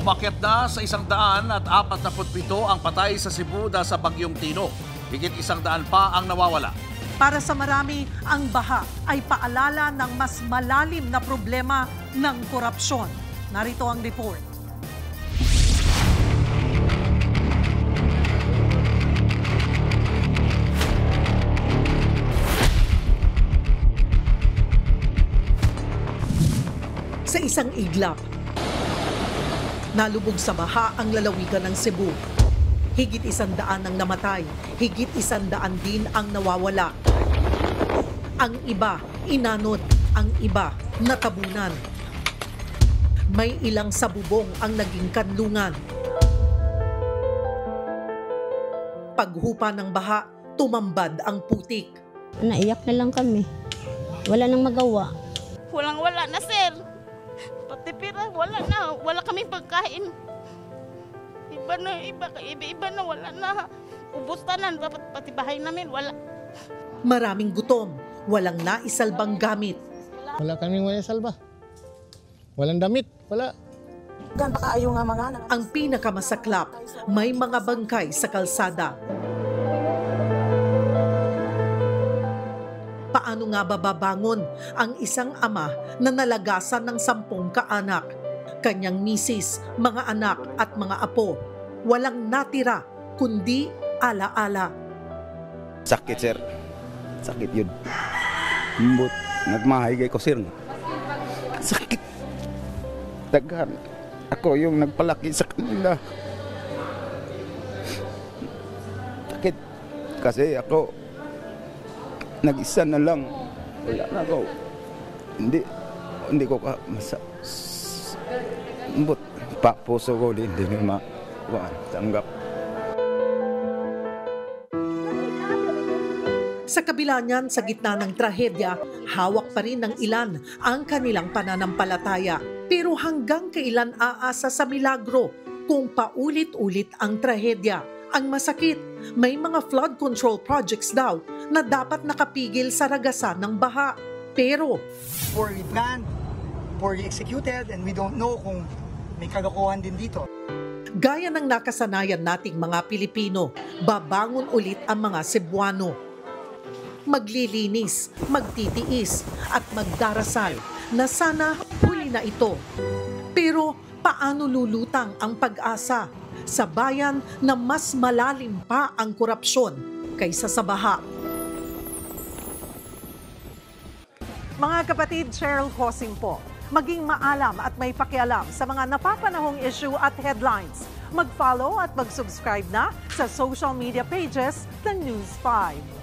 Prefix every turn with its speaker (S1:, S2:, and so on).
S1: Umakyat na sa 147 ang patay sa Cebu dahil sa Bagyong Tino. Higit 100 pa ang nawawala.
S2: Para sa marami, ang baha ay paalala ng mas malalim na problema ng korupsyon. Narito ang report. Sa isang iglap, nalubog sa baha ang lalawigan ng Cebu. Higit 100 ang namatay, higit 100 din ang nawawala. Ang iba, inanod, ang iba, natabunan. May ilang sabubong ang naging kanlungan. Paghupa ng baha, tumambad ang putik.
S3: Naiyak na lang kami. Wala nang magawa.
S4: Walang-wala na, sir. Pati pira, wala na. Wala kaming pagkain. Iba na, wala na. Ubus tanan, pati bahay namin, wala.
S2: Maraming gutom, walang naisalbang gamit.
S5: Wala kaming salba. Walang damit, wala.
S2: Ang pinakamasaklap, may mga bangkay sa kalsada. Paano nga bababangon ang isang ama na nalagasan ng 10 kaanak? Kanyang misis, mga anak at mga apo. Walang natira, kundi ala-ala.
S6: Sakit, sir. Sakit yun. Mbut, nagmahigay ko, sir. Sakit. Daghan. Ako yung nagpalaki sa kanila. Sakit. Kasi ako, nag-isa na lang. Wala na ako. Hindi ko mbut, puso ko din, hindi na tanggap.
S2: Sa kabila niyan, sa gitna ng trahedya, hawak pa rin ng ilan ang kanilang pananampalataya. Pero hanggang kailan aasa sa milagro kung paulit-ulit ang trahedya? Ang masakit, may mga flood control projects daw na dapat nakapigil sa ragasan ng baha. Pero
S7: poorly planned, poorly executed, and we don't know kung may kalokohan din dito.
S2: Gaya ng nakasanayan nating mga Pilipino, babangon ulit ang mga Cebuano. Maglilinis, magtitiis at magdarasal na sana huli na ito. Pero paano lulutang ang pag-asa sa bayan na mas malalim pa ang korupsyon kaysa sa baha? Mga kapatid, Cheryl Hosing po. Maging maalam at may pakialam sa mga napapanahong issue at headlines. Mag-follow at mag-subscribe na sa social media pages ng News 5.